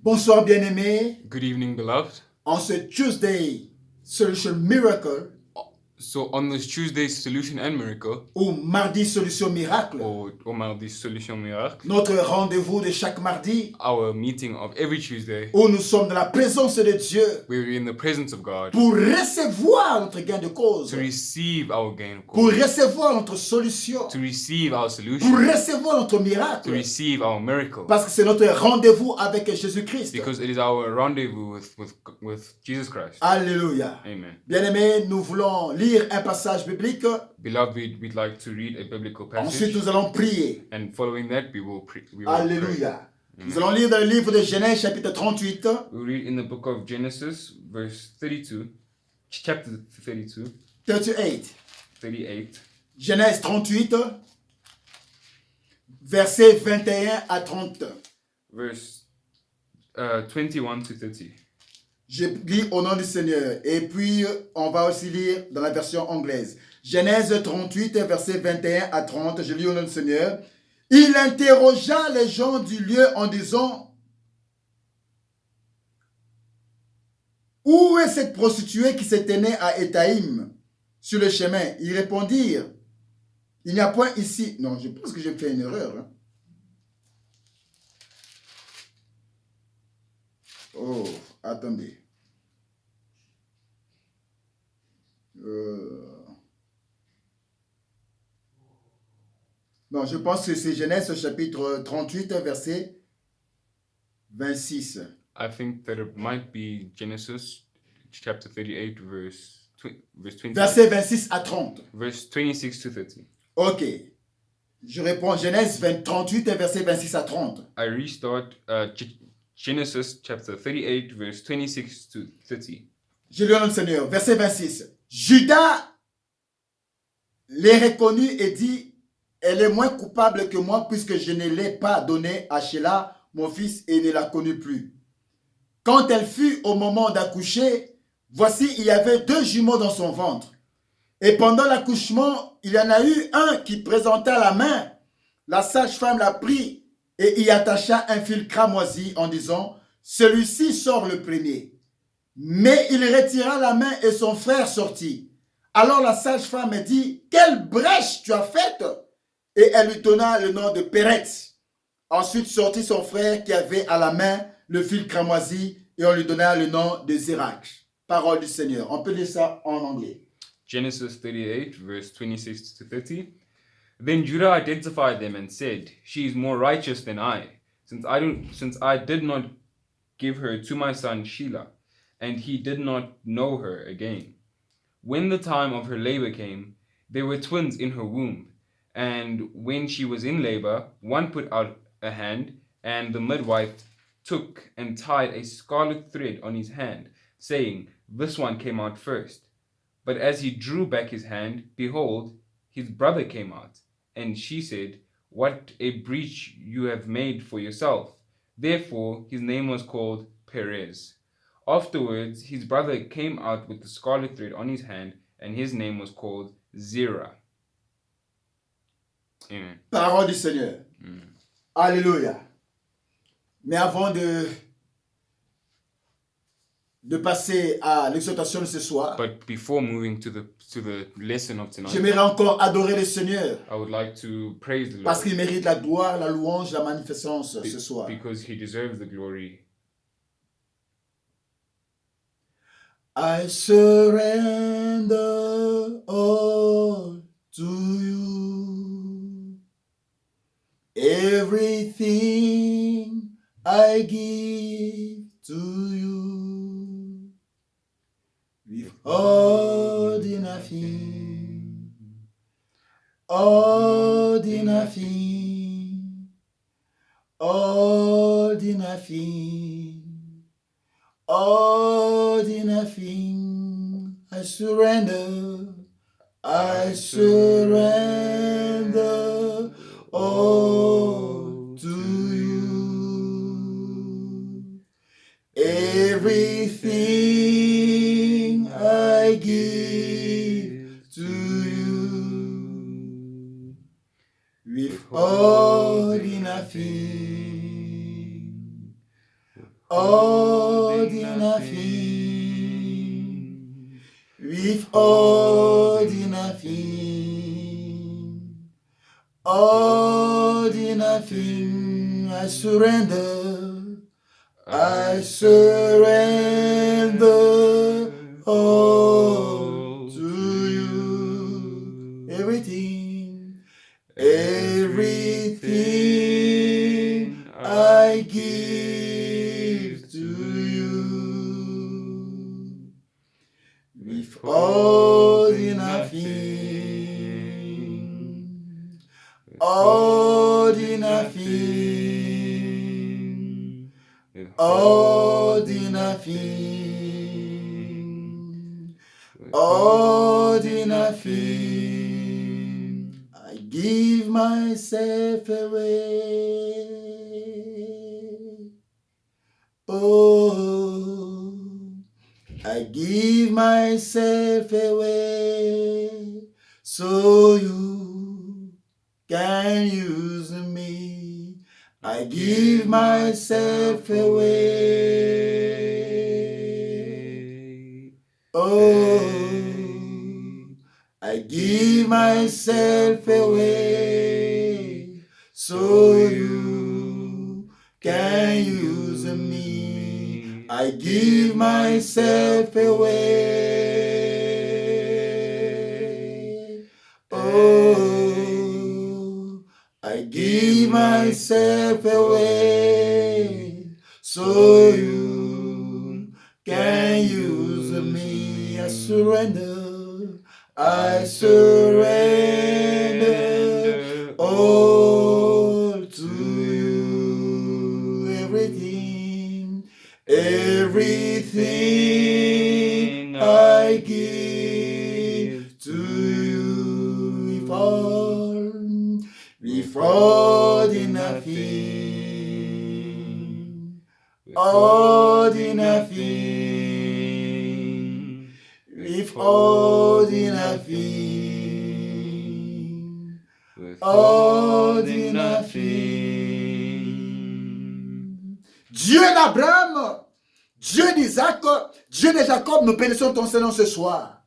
Bonsoir bien-aimés. Good evening, beloved. On ce Tuesday Solution Miracle So on this Tuesday Solution and Miracle, ou mardi Solution Miracle, or mardi Solution Miracle, notre rendez-vous de chaque mardi our meeting of every Tuesday, où nous sommes dans la présence de Dieu we're in the presence of God pour recevoir notre gain de cause, to receive our gain of pour cause, recevoir notre solution, to receive our pour solution, recevoir notre to miracle. receive our miracle, Parce que c'est notre rendez-vous avec Jésus-Christ. because it is our rendezvous with Jesus Christ. Alléluia. Amen. Bien-aimés, nous voulons lire un passage biblique. Beloved, we'd like to read a biblical Ensuite, passage, nous allons prier. and following that, we will pray. Alléluia. Nous allons lire dans le livre de Genèse, chapitre 38. We read in the book of Genesis, chapter 32, 38. 38, Genèse 38, versets 21 à 30. verse 21 to 30. Je lis au nom du Seigneur. Et puis, on va aussi lire dans la version anglaise. Genèse 38, versets 21 à 30. Je lis au nom du Seigneur. Il interrogea les gens du lieu en disant: où est cette prostituée qui se tenait à Étaïm sur le chemin? Ils répondirent: il n'y a point ici. Non, je pense que j'ai fait une erreur. Hein. Oh, attendez. Non, je pense que c'est Genèse chapitre 38, verset 26. I think that it might be Genesis chapter 38, verse 26. Verset 26 à 30. Verse 26 to 30. Ok. Je réponds Genèse 38, verset 26 à 30. I restart Genesis chapter 38, verse 26 to 30. Je lui donne le Seigneur. Verset 26. Judas les reconnut et dit: elle est moins coupable que moi puisque je ne l'ai pas donnée à Sheila, mon fils, et ne la connut plus. Quand elle fut au moment d'accoucher, voici, il y avait 2 jumeaux dans son ventre. Et pendant l'accouchement, il y en a eu un qui présenta la main. La sage-femme l'a pris et y attacha un fil cramoisi en disant: celui-ci sort le premier. Mais il retira la main et son frère sortit. Alors la sage-femme dit: quelle brèche tu as faite? Et elle lui donna le nom de Péretz. Ensuite sortit son frère qui avait à la main le fil cramoisi et on lui donna le nom de Zérach. Parole du Seigneur. On peut lire ça en anglais. Genesis 38, verse 26 to 30. Then Judah identified them and said, she is more righteous than I, since I did not give her to my son Sheila, and he did not know her again. When the time of her labor came, there were twins in her womb, and when she was in labor, one put out a hand, and the midwife took and tied a scarlet thread on his hand, saying, this one came out first. But as he drew back his hand, behold, his brother came out. And she said, what a breach you have made for yourself. Therefore his name was called Perez. Afterwards his brother came out with the scarlet thread on his hand, and his name was called Zerah. Amen. Parole du Seigneur. Alléluia. Mais avant de passer à l'exhortation de ce soir, But before moving to the lesson of tonight, j'aimerais encore adorer le Seigneur I would like to praise the parce Lord qu'il mérite la gloire, la louange, la magnificence ce soir. because he deserves the glory. I surrender all to you. Everything I give to you. Withholding nothing. Holding nothing. Holding nothing. Holding nothing. I surrender. I surrender all to you. Everything I give to you. Withholding nothing. holding nothing, with holding nothing, holding nothing, I surrender all to you, everything, everything I give to you, with holding nothing, holding nothing, holding nothing, holding nothing, I give myself away. Oh, I give myself away so you can use me. I give myself away. Oh, I give myself away so you can use me. I give myself away. Oh, I give myself away so you can use me. I surrender all to you, everything, everything I give to you, with all in nothing, all in nothing, with all in nothing, all in nothing. Dieu d'Abraham, Dieu d'Isaac, Dieu de Jacob, nous bénissons ton Seigneur ce soir.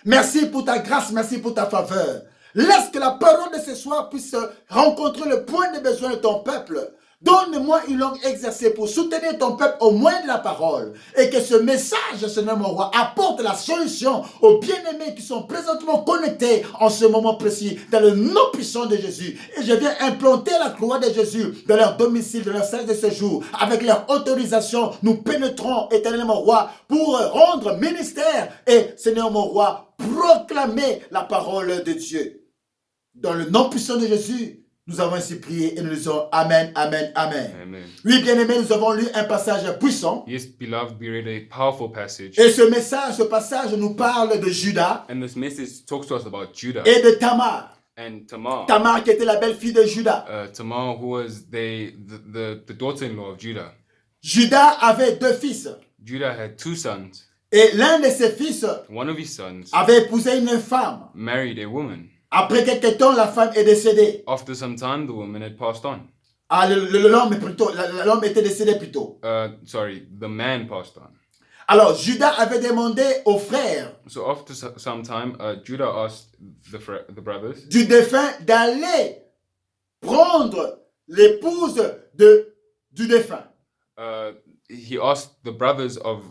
Merci pour ta grâce, merci pour ta faveur. Laisse que la parole de ce soir puisse rencontrer le point de besoin de ton peuple. Donne-moi une langue exercée pour soutenir ton peuple au moyen de la parole. Et que ce message, Seigneur mon roi, apporte la solution aux bien-aimés qui sont présentement connectés en ce moment précis dans le nom puissant de Jésus. Et je viens implanter la croix de Jésus dans leur domicile, dans leur salle de séjour. Avec leur autorisation, nous pénétrons, éternel mon roi, pour rendre ministère et, Seigneur mon roi, proclamer la parole de Dieu. Dans le nom puissant de Jésus, nous avons ainsi prié et nous disons Amen, Amen, Amen. Amen. Oui, bien-aimés, nous avons lu un passage puissant. Yes, beloved, we read a powerful passage. Et ce passage nous parle de Judas And this message talks to us about Judah et de Tamar. and Tamar. Tamar qui était la belle-fille de Judas. Tamar, who was the daughter-in-law of Judah. Judas avait deux fils. Judah had two sons. Et l'un de ses fils One of his sons avait épousé une femme. married a woman. Après quelque temps, la femme est décédée. After some time, the woman had passed on. Ah, l'homme était décédé plutôt. The man passed on. Alors, Judas avait demandé aux frères So after some time, Judah asked the brothers du défunt d'aller prendre l'épouse du défunt. He asked the brothers of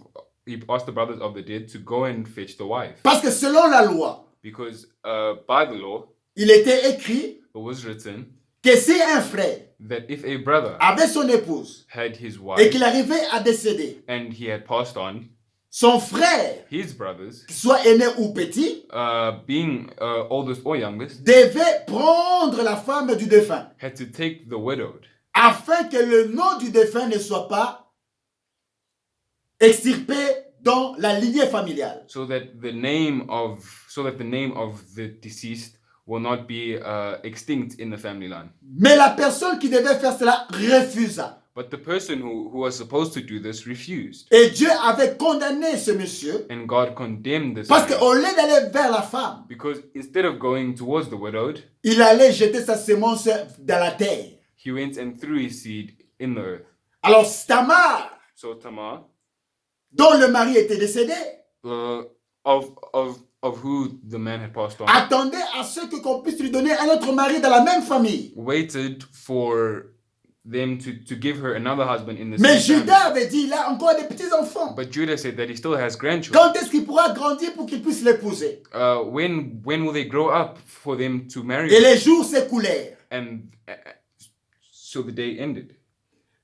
the dead to go and fetch the wife. Parce que selon la loi, Because by the law, il était écrit it was written que si un frère that if a brother avait son épouse had his et wife qu'il arrivait à décéder, and he had passed on, son frère, his brothers, qu'il soit aîné ou petit, being oldest or youngest, devait prendre la femme du défunt had to take the widowed, afin que le nom du défunt ne soit pas extirpé dans la lignée familiale. so that the name of the deceased will not be extinct in the family line. Mais la personne qui devait faire cela refusa. But the person who was supposed to do this refused. Et Dieu avait condamné ce monsieur And God condemned this parce man qu'au lieu d'aller vers la femme, because instead of going towards the widowed, il allait jeter sa sémence dans la terre. he went and threw his seed in the earth. Alors Tamar So Tamar, dont le mari était décédé, of who the man had passed on, attendait à ce qu'on puisse lui donner un autre mari dans la même famille. waited for them to give her another husband in the Mais same Judas family. avait dit, il a encore des petits-enfants. But Judah said that he still has grandchildren. Quand est-ce qu'il pourra grandir pour qu'il puisse l'épouser? When will they grow up for them to marry? Et les jours s'écoulèrent. And so the day ended.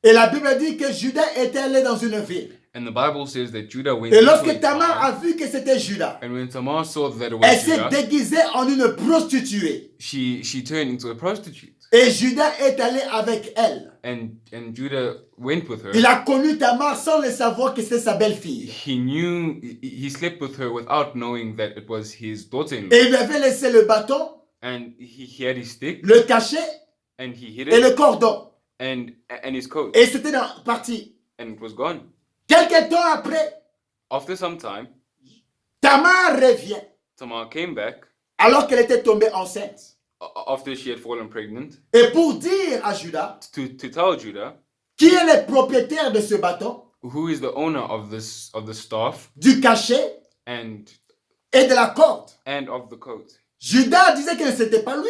Et la Bible dit que Judas était allé dans une ville. And the Bible says that Judah went Et into lorsque a Tamar a town, vu que c'était Judas, and when Tamar saw that it elle was s'est Judah, déguisée en une prostituée. she turned into a prostitute. Et Judas est allé avec elle. And Judah went with her. Il a connu Tamar sans le savoir que c'était sa belle-fille. He slept with her without knowing that it was his daughter-in-law. Et il lui avait laissé le bâton, And he had his stick, le cachet and he hid et it, le cordon. and his coat, Et c'était parti. and it was gone. Quelque temps après, After some time, Tamar revient Tamar came back alors qu'elle était tombée enceinte. after she had fallen pregnant Et pour dire à Judas to tell Judah qui est le propriétaire de ce bâton, who is the owner of the staff du cachet and et de la corde. of the coat. Judas disait que ce n'était pas lui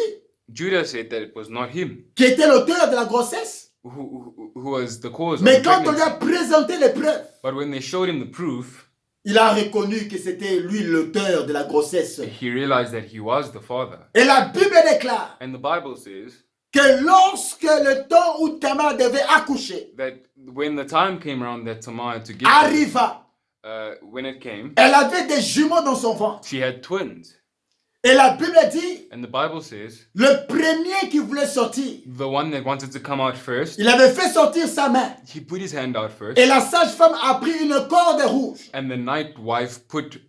Judah said that it was not him qui était l'auteur de la grossesse. who was the cause of Mais the quand on lui a pregnancy. présenté les preuves, But when they showed him the proof, il a reconnu que c'était lui l'auteur de la grossesse. he realized that he was the father. Et la Bible déclare And the Bible says que lorsque le temps où Tamar devait accoucher that when the time came around that Tamar had to give birth, arriva, when it came, elle avait des jumeaux dans son ventre. she had twins. Et la Bible dit, And the Bible says le premier qui voulait sortir, the one that wanted to come out first, il avait fait sortir sa main. he put his hand out first, Et la sage-femme a pris une corde rouge. and the night wife put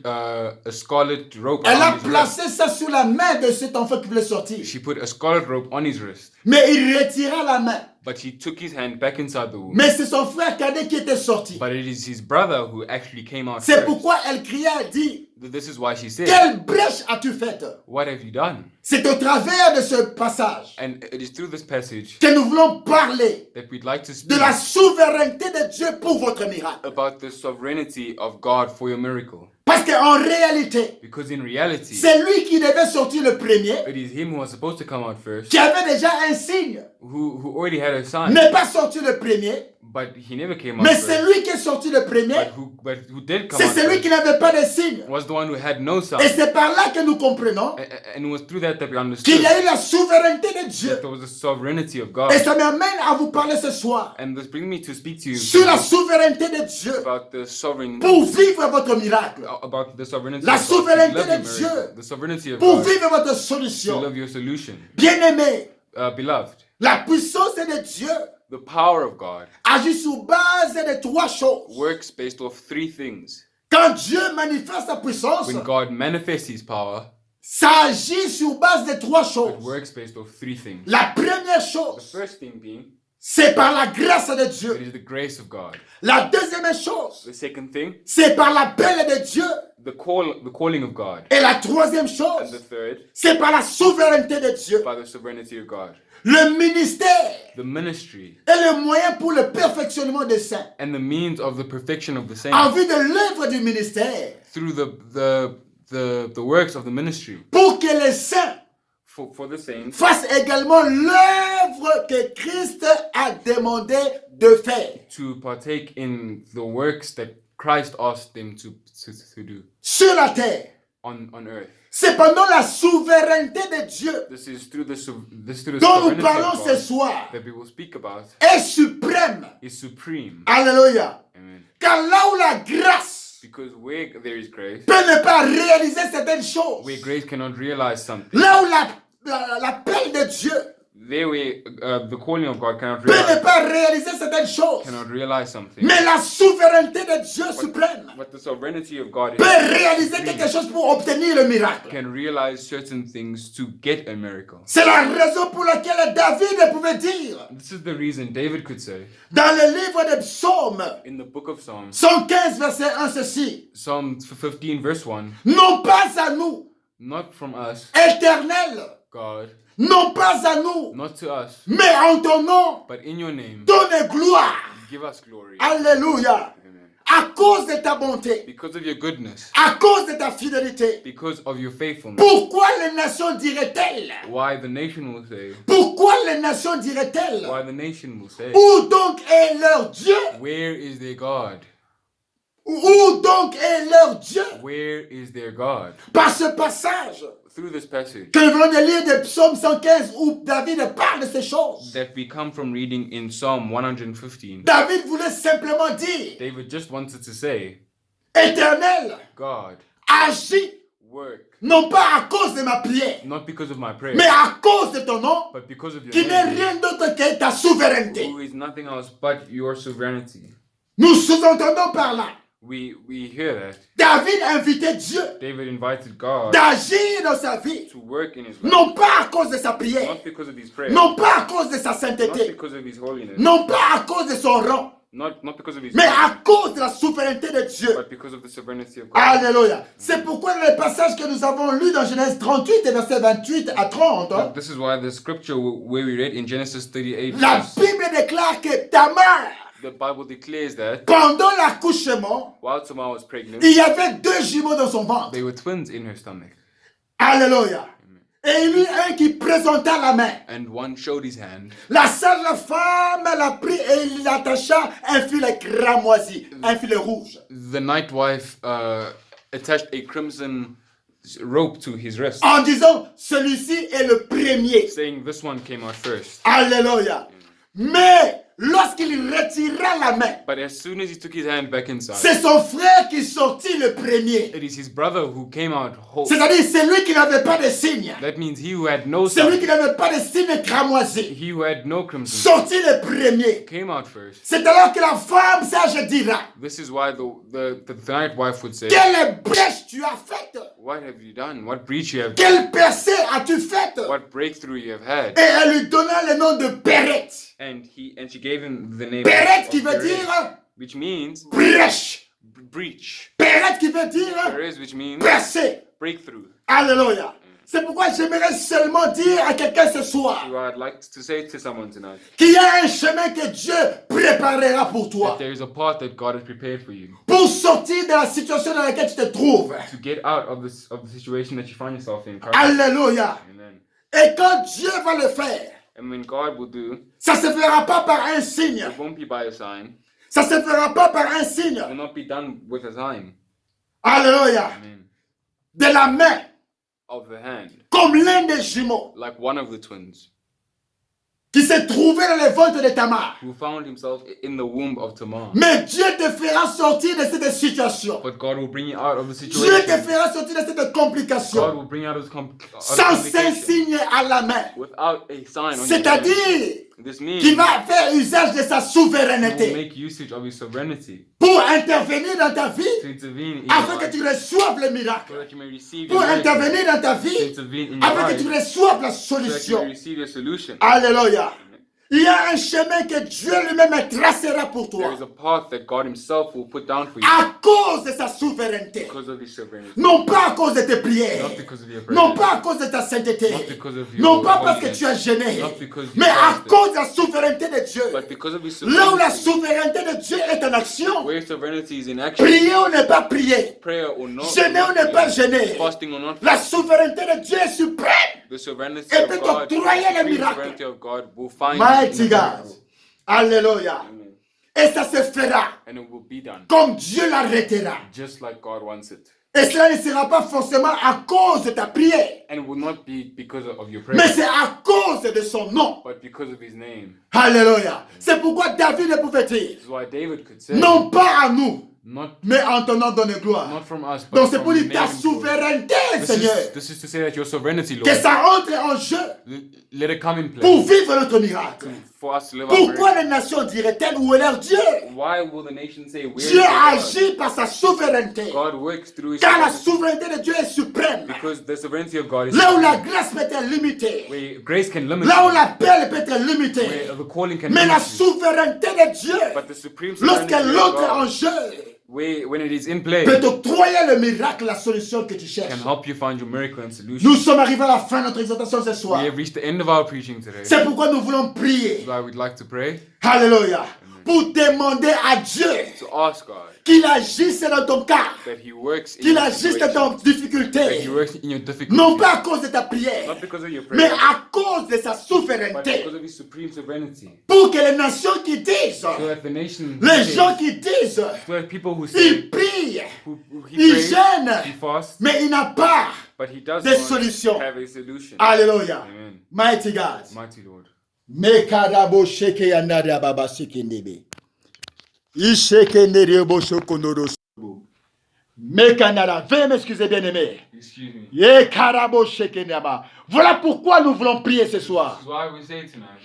a scarlet rope Elle a on his wrist. placé ça sur la main de cet enfant qui voulait sortir. She put a scarlet rope on his wrist, Mais il retira la main. but he took his hand back inside the womb. Mais c'est son frère cadet qui était sorti. But it is his brother who actually came out C'est first. pourquoi elle criait, elle dit, This is why she said, quelle brèche as-tu faite? what have you done? C'est au travers de ce passage And it is through this passage que nous voulons parler that we'd like to de speak la souveraineté de Dieu pour votre miracle. about the sovereignty of God for your miracle. Parce qu'en réalité, Because in reality, c'est lui qui devait sortir le premier, it is him who was supposed to come out first, qui avait déjà un signe, who already had a sign, n'est pas sorti le premier, but he never came out mais first. c'est lui qui est sorti le premier, But who did come c'est out celui first qui n'avait pas de signe. was the one who had no sign. Et c'est par là que nous comprenons And it was through that we understood qu'il y a eu la souveraineté de Dieu. that there was the sovereignty of God. Et ça m'amène à vous parler ce soir And this brings me to speak to you sur la souveraineté de Dieu about the sovereignty pour vivre votre miracle, about the sovereignty La of God to souveraineté love your de miracle, Dieu. the sovereignty of pour God vivre votre to solution. love your solution. Bien-aimé, Beloved, la puissance de Dieu the power of God agit sur base de trois choses. works based off three things. Quand Dieu manifeste sa puissance, When God manifests his power, ça agit sur base de trois it choses. works based off three things. La première The chose, first thing being, c'est par la grâce de it Dieu. is the grace of God. La deuxième chose, The second thing, c'est par l'appel de Dieu. the calling of God. Et la troisième And the chose, third, c'est par la souveraineté de Dieu. by the sovereignty of God. Le ministère The ministry est le moyen pour le perfectionnement des saints. and the means of the perfection of the En saints vue de l'œuvre du ministère, through the works of the ministry pour que les saints for the saints fassent également l'œuvre que Christ a demandé de faire to partake in the works that Christ asked them to do sur la terre. on earth. Cependant, la souveraineté de Dieu This is through the dont nous sovereignty parlons of ce God soir that we will speak about est suprême. is supreme. Alléluia. Amen. Car là où la grâce Because where there is grace, peut ne pas réaliser certaines choses, where grace cannot realize something, là où l'appel de Dieu there where the calling of God peut ne pas réaliser certaines choses, cannot realize something. mais la souveraineté de Dieu suprême But the sovereignty of God peut réaliser quelque chose pour obtenir le miracle. can realize certain things to get a miracle. C'est la raison pour laquelle David pouvait dire This is the reason David could say dans le livre de Psaumes in the book of Psalms, 115 verset 1 ceci: Psalm 15 verse 1, non pas à nous, not from us, Éternel, God, non pas à nous, not to us, mais en ton nom, but in your name, donne gloire. Give us glory. Alléluia. Amen. À cause de ta bonté. Because of your goodness. À cause de ta fidélité. Because of your faithfulness. Pourquoi les nations diraient-elles? Why the nation will say. Pourquoi les nations diraient-elles? Why the nation will say. Où donc est leur Dieu? Where is their God? Où donc est leur Dieu? Where is their God? Par ce passage Through this passage que nous venons de lire de Psaume 115 où David parle de ces choses. that we come from reading in Psalm 115, David voulait simplement dire, David just wanted to say, Éternel, God, agis, work, non pas à cause de ma prière, not because of my prayer, mais à cause de ton nom, but because of your qui n'est name, rien d'autre que ta souveraineté. who is nothing else but your sovereignty. Nous sous-entendons par là, We hear that. David invitait Dieu David invited God d'agir dans sa vie, to work in his life, non pas à cause de sa prière, not because of his prayer, non pas à cause de sa not sainteté, because of his holiness, non pas à cause de son rang, not because of his mais power, à cause de la souveraineté de Dieu. but because of the sovereignty of God. Alléluia. C'est pourquoi dans les passages que nous avons lus dans Genèse 38 et versets 28 à 30, This is why the scripture where we read in Genesis 38, la Bible déclare que Tamar, the Bible declares that pendant l'accouchement, while Tamar was pregnant, il y avait 2 jumeaux dans son ventre. they were twins in her stomach, Alléluia. Et il y eut un qui présenta la main. and one showed his hand. La sage femme l'a pris et il l'attacha un filet cramoisi, un filet rouge. The night wife attached a crimson rope to his wrist, En disant, celui-ci est le premier. saying this one came out first. Alléluia. Mais lorsqu'il retira la main, But as soon as he took his hand back inside, c'est son frère qui sortit le premier. it is his brother who came out whole. C'est-à-dire, c'est lui qui n'avait pas de signe. That means he who had no C'est lui qui sign, n'avait pas de signe cramoisi. he who had no crimson, Sortit le premier. came out first. C'est alors que la femme sage dira, This is why the night wife would say, quelle brèche tu as faite? what have you done? What breach you have done? Quelle percée as-tu faite? What breakthrough you have had? Et elle lui donna le nom de Péret. And she gave him the name Péret of qui veut Perez, dire which means brèche. breach. Péret qui veut dire Perez, which means percée. breakthrough. Alléluia. C'est pourquoi j'aimerais seulement dire à quelqu'un ce soir So I'd like to say to someone tonight qu'il y a un chemin que Dieu préparera pour that toi. there is a path that God has prepared for you Pour sortir de la situation dans laquelle tu te trouves. to get out of the situation that you find yourself in currently. Alléluia. Amen. Et quand Dieu va le faire, And when God will do, ça se fera pas par un signe. it won't be by a sign. Ça se fera pas par un signe. It will not be done with a sign. Alléluia. Amen. De la main, Of the hand, comme l'un des jumeaux like one of the twins qui s'est trouvé dans les ventres de Tamar. who found himself in the womb of Tamar. Mais Dieu te fera sortir de cette situation. But God will bring you out of the Dieu te situation. fera sortir de cette God complication. will bring you out of the Sans un complication signe à la main. without a sign on your hand. C'est-à-dire This means qu'il va faire usage de sa he will souveraineté make usage of his sovereignty pour intervenir dans ta vie to intervene in afin your que life tu reçoives le so miracle. that you may receive Pour your miracle, intervenir dans ta to vie intervene in your afin que life tu reçoives la so that you may solution. receive your solution. Alléluia. Il y a un chemin que Dieu lui-même tracera pour toi There is a path that God himself will put down for you à cause de sa souveraineté. because of his sovereignty. Non pas à cause de tes prières. Not because of your Non prayer, pas à cause de ta sainteté. not because of your Non pas parce que holiness, tu as gêné. not because you Mais à fasted, cause de la souveraineté de Dieu. but because of his Là où la sovereignty. souveraineté de Dieu est en action, Where sovereignty is in action, prier ou ne pas prier, prayer or not, gêner ou ne pas gêner, fasting or not, la souveraineté de Dieu est suprême. the sovereignty Et of peut God, the octroyer le supreme miracle. sovereignty of God will find Mighty you. God. Alléluia. Amen. Et ça se fera And it will be done comme Dieu l'arrêtera. just like God wants it. Et cela ne sera pas forcément à cause de ta prière, And it will not be because of your mais prayer, c'est à cause de son nom. but because of his name. Alléluia. C'est pourquoi David ne pouvait dire, This is why David could say, non pas à nous, not mais en ton nom donne gloire. not from us, but Donc c'est from pour the dire ta name of God. souveraineté, Seigneur, This is to say that your sovereignty, que Lord, ça entre en jeu let it come in pour place vivre notre miracle. for us to live our Pourquoi miracle. les nations diraient-elles où est leur Dieu? Why will the nation say, where is Dieu your God? agit par sa souveraineté. God works through his Car la sovereignty, souveraineté de Dieu est suprême. because the sovereignty of God is Là où la supreme, grâce peut être limitée. where grace can limit Là où you, l'appel peut être limité. where the calling can Mais la limit you, souveraineté de Dieu, but the supreme sovereignty lorsqu'elle of entre en God, jeu, when it is in play, peut octroyer le miracle, la solution que tu cherches. can help you find your miracle and solution. Nous sommes arrivés à la fin de notre exhortation ce soir. We have reached the end of our preaching today. C'est pourquoi nous voulons prier. That's why we'd like to pray. Alléluia. pour demander à Dieu to ask God qu'il agisse dans ton cas, that He works in qu'il your agisse dans situation, ton that difficulté, He works in your difficulty, non pas à cause de ta prière, not because of your mais prayer, à cause de sa but souveraineté, because of His supreme sovereignty. pour que les nations qui disent, So that the nation, les gens qui disent, so that people who say, ils prient, who He ils prays, jeûnent, He fasts, mais il n'a pas but He does des not solutions. have a solution. Alléluia. Amen. Mighty God. Mighty Lord. Mekarabo sheke yanada baba shekendebe. Ishekendere bo shokondoro sobo. Mekanara, veuillez m'excuser bien aimé. Excuse me. Yekarabo shekenaba. Voilà pourquoi nous voulons prier ce soir. This is why we say tonight,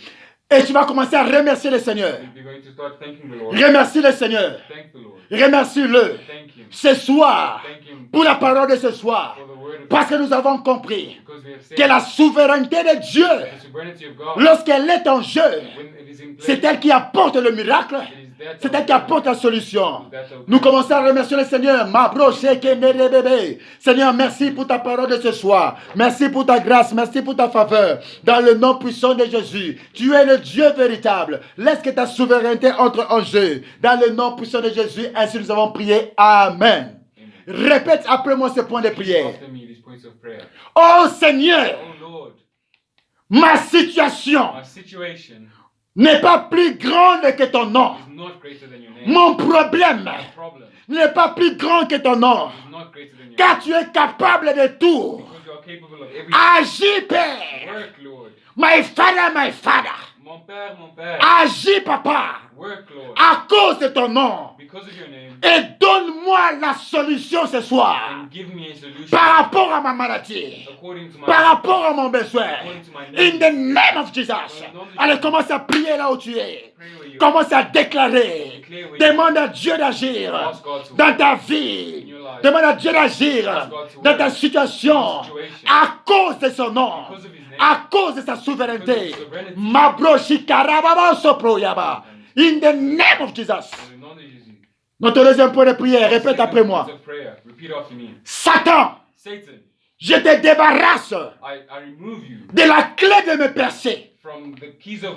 Et tu vas commencer à remercier le Seigneur. we're going to start thanking the Lord. Remercie le Seigneur. Thank the Lord. Remercie-le Thank Him. ce soir Thank Him pour la parole de ce soir. for the word of Parce God. que nous avons compris Because we have said que la souveraineté de Dieu, the sovereignty of God, lorsqu'elle est en jeu, when it is in place, c'est elle qui apporte le miracle. it is that C'est elle qui apporte la solution. that will Nous commençons à remercier le Seigneur. Mabro shekendere bébé. Seigneur, merci pour ta parole de ce soir. Merci pour ta grâce. Merci pour ta faveur. Dans le nom puissant de Jésus. Tu es le Dieu véritable. Laisse que ta souveraineté entre en jeu. Dans le nom puissant de Jésus. Ainsi nous avons prié. Amen. Répète après moi ce point de prière. after me these points of prayer. Oh Seigneur, Oh Lord, ma situation my situation n'est pas plus grande que ton nom. is not greater than your name. Mon problème My problem n'est pas plus grand que ton nom. is not greater than your Car name. tu es capable de tout. Because you are capable of everything. Agis, Père. Work, Lord. My Father. Mon Père, Agis, Papa. work, Lord. À cause de ton nom. Because of your name, Et donne-moi la solution ce soir. and give me a solution Par rapport à ma maladie. according to my Par rapport à mon besoin. according to my need. In the name of Jesus. Allez, commence à prier là où tu es. Pray where you are. Commence à déclarer. Demande à Dieu d'agir Ask God to dans work ta in vie. your life. Demande à Dieu d'agir Ask God to dans work ta situation in your situation. à cause de son nom, Because of His name. à cause de sa souveraineté. Because of His sovereignty. Mabroshi karababa soproyaba. In the name of Jesus. In the name of Jesus. Notre deuxième point de prière, répète Second après moi. point of prayer. Repeat after me. Satan, Satan, je te débarrasse I remove you de la clé de mes percées. from the keys of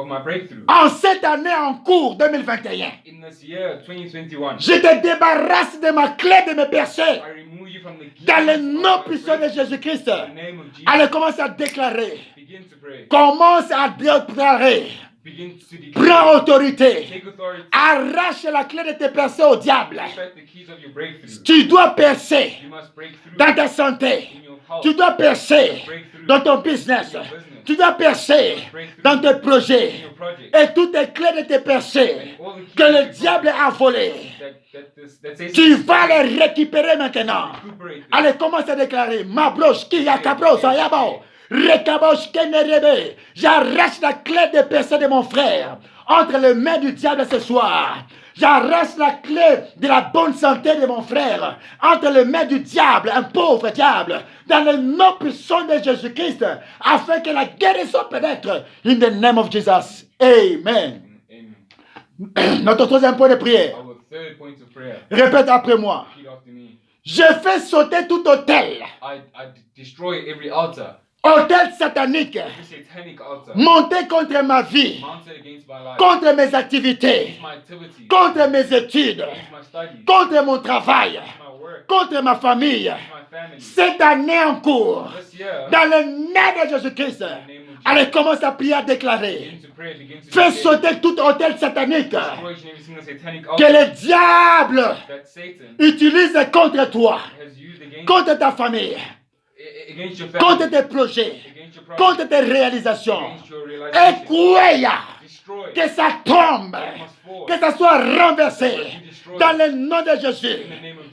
my breakthrough. En cette année en cours 2021, In this year, 2021, je te débarrasse de ma clé de mes percées. I remove you from the keys Dans le of nom my puissant de breakthrough. Jésus-Christ. In the name of Jesus. Allez, commence à déclarer. Begin to pray. Commence à déclarer. Begin to Prends declare. autorité. Take authority. Arrache la clé de tes percées au diable. Respect the keys of your breakthrough. Tu dois percer You must break through dans ta santé. in your health. Tu dois percer dans ton business. Tu dois percer dans tes projets. In your project. Et toutes les clés de tes percées And all the keys que of le your diable a volées, that Satan tu vas les récupérer maintenant. recuperate them. Allez, commence à déclarer. Ma broche qui a cabros à yabo. Rekabosh kenerebe. J'arrache la clé de percée de mon frère entre les mains du diable ce soir. J'arrache la clé de la bonne santé de mon frère entre les mains du diable, un pauvre diable, dans le nom puissant de Jésus-Christ, afin que la guérison pénètre. In the name of Jesus. Amen. Amen. Notre troisième point de prière. Our third point of prayer. Répète après moi. Repeat after me. Je fais sauter tout autel, I destroy every altar, autel satanique, every satanic altar, monté contre ma vie, mounted against my life, contre mes activités, against my activities, contre mes études, against my studies, contre mon travail, against my work, contre ma famille. against my family. Cette année en cours, This year, dans le nom de Jésus-Christ, allez, commence à prier, à déclarer. begin to pray, begin to Fais declare, sauter tout autel satanique destroy each and every single satanic que altar le diable that Satan utilise contre toi, has used against contre ta famille, against your contre family, tes projets, against your project, contre tes réalisations. against your Et realization. croyez Destroy. que ça tombe, que ça soit renversé dans le nom de Jésus.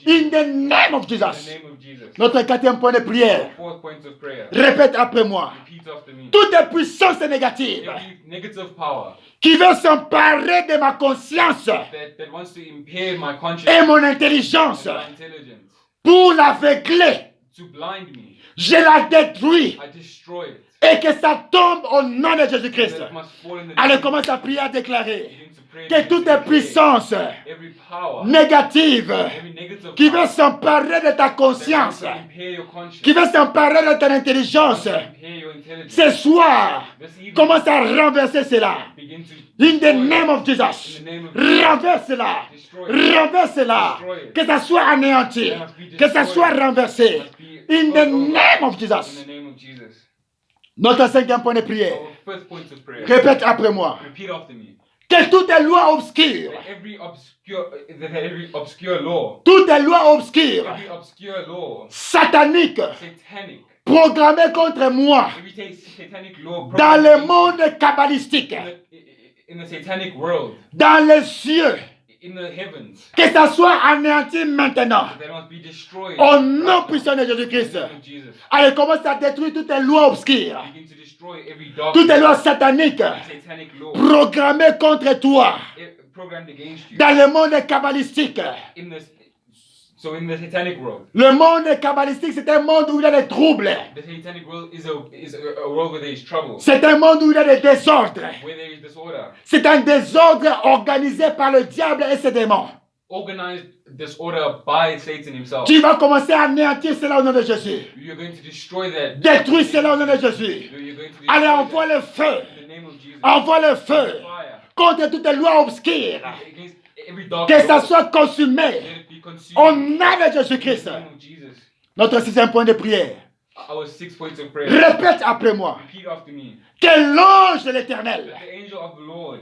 In the name of In the Jesus. name of Jesus. Notre quatrième point de prière. Fourth point of prayer. Répète après moi. Repeat after me. Toutes les puissances négatives Every negative power qui veulent s'emparer de ma conscience that wants to impair my et conscience mon intelligence and my intelligence, pour l'aveugler, to blind me, je la détruis I destroy it Et que ça tombe au nom de Jésus-Christ. That it must fall in the Allez, name. commence à prier, à déclarer Begin to pray, que begin toute to declare puissance every power, négative every negative qui power veut s'emparer de ta that wants conscience, to impair your conscience, qui veut s'emparer de ton intelligence, wants to impair your intelligence. ce soir, This evening, commence à renverser cela. begin to In the destroy name it. of Jesus. In the name of Jesus. Renverse-la. Destroy it. Renverse-la. Destroy it. Que ça soit anéanti. That must be Que ça destroyed. soit renversé. Must be In the turned over. name of In Jesus. the name of Jesus. Notre cinquième point de prière. Our first point of prayer. Répète après moi. Repeat after me. Que toutes les lois obscures, That every obscure law, toutes les lois obscures, every obscure law, sataniques, satanic, programmées contre moi, every satanic law dans le monde kabbalistique, in the satanic world, dans les cieux, in the heavens, que ça soit anéanti maintenant. that must be destroyed. Au nom puissant de Jésus-Christ. In the name of Jesus. Allez, commence à détruire toutes les lois obscures, Begin to destroy every toutes les dark lois sataniques satanic law programmées contre toi programmed against you dans le monde kabbalistique. in this. So in the satanic world, Le monde kabbalistique, c'est un monde où il y a des troubles. the satanic world is a world where there is trouble, C'est un monde où il y a des désordres. where there is disorder, C'est un désordre organisé par le diable et ses démons. organized disorder by Satan himself. Tu vas commencer à anéantir cela au nom de Jésus. You're going to destroy that. Détruis cela au nom de Jésus. You're going to Allez, destroy envoie that le feu. in the name of Jesus. Envoie le feu Fire contre toutes les lois obscures. against every dark Que ça law. soit consumé Let it be consumed au in nom de the Jésus-Christ. name of Jesus. Notre sixième point de prière. Our 6 points of prayer. Répète après moi. Repeat after me. Que l'ange de l'Éternel The angel of the Lord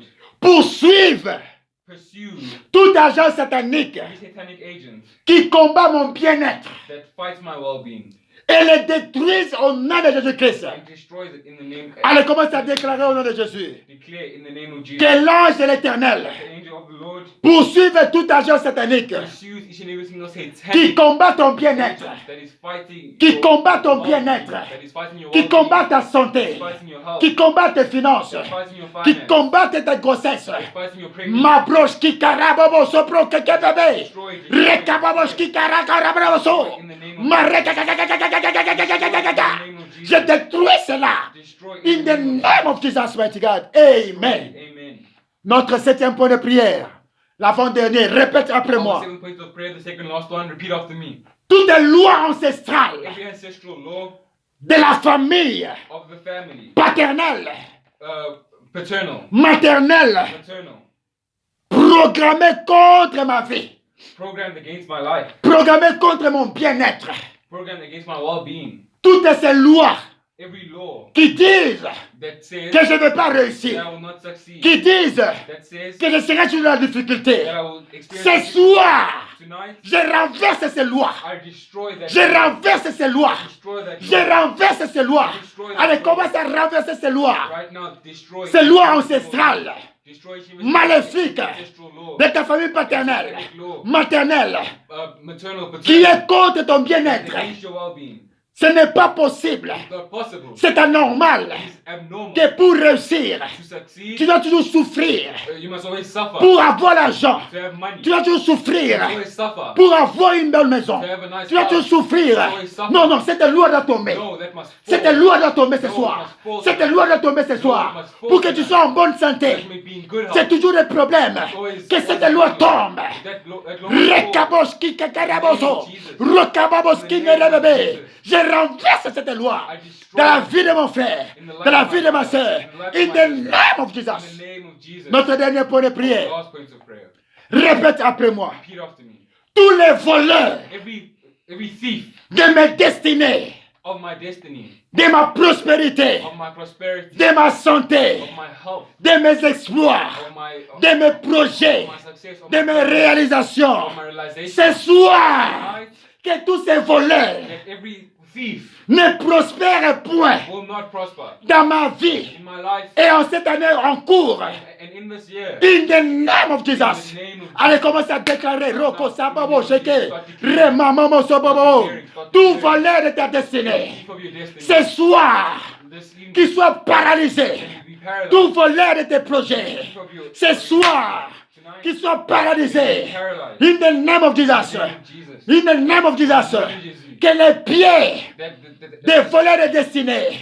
poursuive pursue tout agent satanique every satanic agent qui combat mon bien-être that fights my well-being et les détruise au nom de Jésus-Christ. and destroys it in the name. Allez, commence à déclarer au nom de Jésus. Declare in the name of Jesus. Que l'ange de l'Éternel The angel of the Lord poursuive tout agent satanique pursues each and every single qui satanic combat ton bien-être, agent that is fighting qui your combat ton well-being, bien-être, that is fighting your qui well-being, combat ta that santé, is fighting your health, qui combat tes finances, that is fighting your qui finance, combat ta grossesse. that is fighting your pregnancy. Ma broche qui carabobo sopro que bébé. Destroy it. Recababos qui carabobo so. In the name of Ma in the name of Jesus. je détruis cela. Destroy In the name of Jesus, mighty God. Amen. Amen. Notre septième point de prière. L'avant-dernier. Répète après Our moi. 7th point of prayer, the second last one, repeat after me. Toutes les lois ancestrales Every ancestral law de la famille of the family, paternelle, paternal, maternelle, maternal, programmées contre ma vie, programmed against my life, programmées contre mon bien-être. programmed against my well-being. Toutes ces lois Every law qui disent that says que je ne vais pas that réussir, I will not succeed, qui disent that says que je serai sur la difficulté. that I will Ce experience soir, tonight, je renverse ces lois. I destroy that. Je renverse ces lois. Destroy that. Je renverse ces lois. Allez, commence à renverser ces lois. Right now, destroy. Ces lois ancestrales, Destroy maléfiques ancestral law, de ta famille paternelle, maternelle, maternal, qui paternal, est contre ton bien-être. against your well-being. Ce n'est pas possible. It's not possible. C'est anormal It's abnormal que pour réussir, to succeed. tu dois toujours souffrir. You must always suffer Pour avoir l'argent, to have money. tu dois toujours souffrir. Always suffer Pour avoir une belle maison, to have a nice tu dois toujours house. souffrir. Non, non, cette loi doit tomber. No, that must fall. Cette loi doit tomber ce soir. Cette loi doit tomber ce soir. Pour que tu sois en bonne santé. That may be in good C'est health. toujours des problèmes. Que cette loi tombe. That law must fall. Rekaboski kakaraboso. Rokababoski nerebebe. Je renverse cette loi dans la vie de mon frère, dans la vie de ma soeur. In the name of In Jesus. the name of Jesus. Notre dernier point de prière. Last point of prayer. Répète après moi. Repeat after me. Tous les voleurs Every thief de mes destinées, of my destiny, de ma prospérité, of my prosperity, de ma santé, of my health, de mes exploits, de mes projets, my success, of de mes réalisations. of my realization. Ce soir, Tonight, que tous ces voleurs that every thief ne prospèrent point will not prosper dans ma vie in my life et en cette année en cours. and in this year. In the name of In Jesus. the name of Allez, commence à déclarer Roko Sababo Sheke, Remamamo Sobobo, tout voleur de ta destinée. thief of your destiny. Ce soir, This evening, qu'il soit paralysé. you be paralyzed. Tout voleur de tes projets. Thief of your Ce soir, tonight, qu'il soit paralysé. paralyzed. In the name of Jesus. In the name of Jesus. In the name of Jesus. Que les pieds That des voleurs de destinée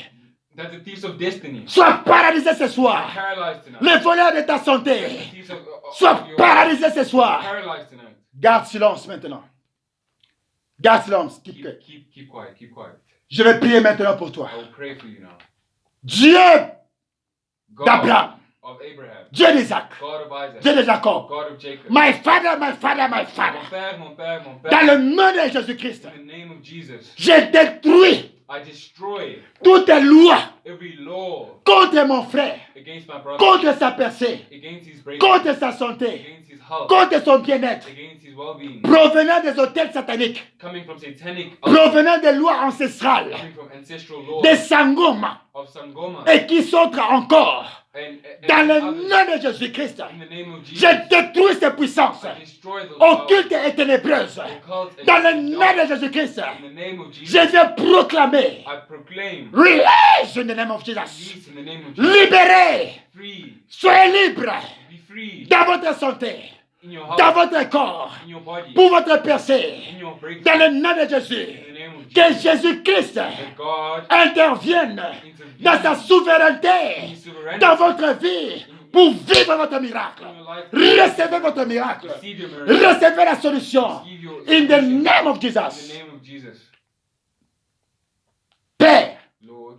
That the thieves of destiny soient paralysés ce are soir. paralyzed tonight. Les voleurs de ta santé The thieves of soient your paralysés ce are soir. paralyzed tonight. Garde silence maintenant. Garde silence. Keep quiet. Keep quiet. Je vais prier maintenant pour toi. I will pray for you now. Dieu God d'Abraham, of Abraham, Dieu d'Isaac, God of Isaac, Dieu de Jacob. God of Jacob. My father, my father, my father. Mon père. Dans le nom de Jésus-Christ, In the name of Jesus, j'ai détruit I destroy toutes les lois every law contre mon frère, against my brother, contre sa percée, against his breaking, contre sa santé, against his health, contre son bien-être, against his well-being, provenant des hôtels sataniques, coming from satanic altars, provenant des lois ancestrales, coming from ancestral laws des Sangoma, of Sangoma, et qui sont encore and dans le others. nom de Jésus-Christ. In the name of Jesus, Je détruis ces puissances I destroy those occultes et ténébreuses. occultes Dans le and nom dark. de Jésus-Christ, In the name of je Jesus, vais proclamer I proclaim release in the name of Jesus. peace in the name of Jesus. Libérez, Free, soyez libres be free dans votre santé, in your dans heart, votre corps, in your body, pour votre percée. in your breakthrough. Dans le nom de Jésus, In the name of que Jesus, Jésus-Christ that God intervienne dans sa souveraineté dans votre vie pour vivre votre miracle. Recevez votre miracle. receive your miracle, Recevez la solution. receive your In the solution. name of In Jesus. the name of Jesus. Père, Lord,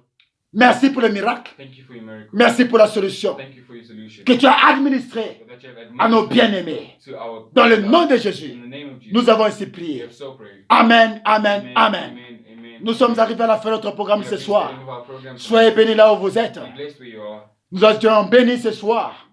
merci pour le miracle. thank you for your miracle. Merci pour la solution Thank you for your solution. que tu as administrée That you have à nos administered bien-aimés. to our Dans le nom de in Jésus, the name of Jesus. nous avons ainsi We prié. have so prayed. Amen, amen, Amen, amen. amen, amen. Nous sommes arrivés à la fin de notre programme We ce have reached soir. the end of our program. Soyez bénis là où vous êtes. Be blessed where you are. Nous étions bénis ce soir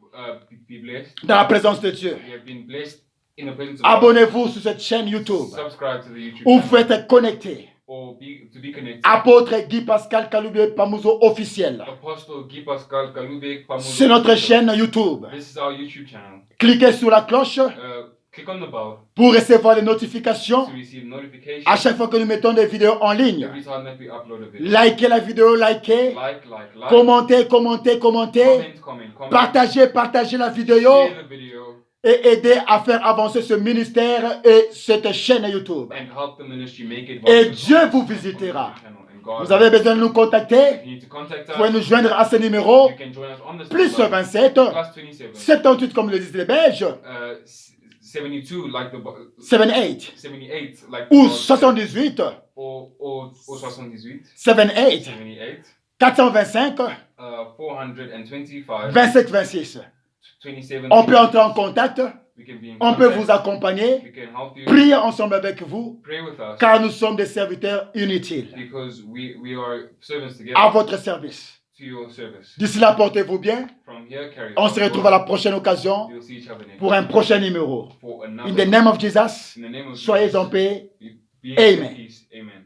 Be blessed. dans la présence de Dieu. We have been blessed in the presence of God. Abonnez-vous sur cette chaîne YouTube Subscribe to the YouTube où vous pouvez channel être connecté. or to be connected. Apôtre Guy Pascal Kaloubé Pamouzo officiel. Apostle Guy Pascal Kaloubek Pamuzo. C'est notre chaîne YouTube. This is our YouTube channel. Cliquez sur la cloche Click on the bell pour recevoir les notifications to receive notifications à chaque fois que nous mettons des vidéos en ligne. every time that we upload a video. Likez la vidéo, likez. Like. Commentez. Comment. Partagez la vidéo Share the video et aidez à faire avancer ce ministère et cette chaîne YouTube. and help the ministry make it. Et Dieu vous visitera. And God, Vous avez besoin de nous contacter. you need to contact Vous pouvez us. nous joindre à ce numéro. You can join us on this Plus number, 27 plus 27 78 comme le disent les Belges. 72 like the 78 78 like ou the 78 or 78 78 78 425 425 27 26. 27. On peut entrer en contact. We can be in On peut contact. vous accompagner. We can help you. Prier ensemble avec vous. Pray with us Car nous sommes des serviteurs inutiles. because we are servants together À votre service. to your service. D'ici là, portez-vous bien. From here, carry On on. se retrouve à la prochaine occasion We'll see each other next pour un prochain numéro. for In another. the name of Jesus, In the name of soyez Jesus, en paix. be in Amen. peace. Amen.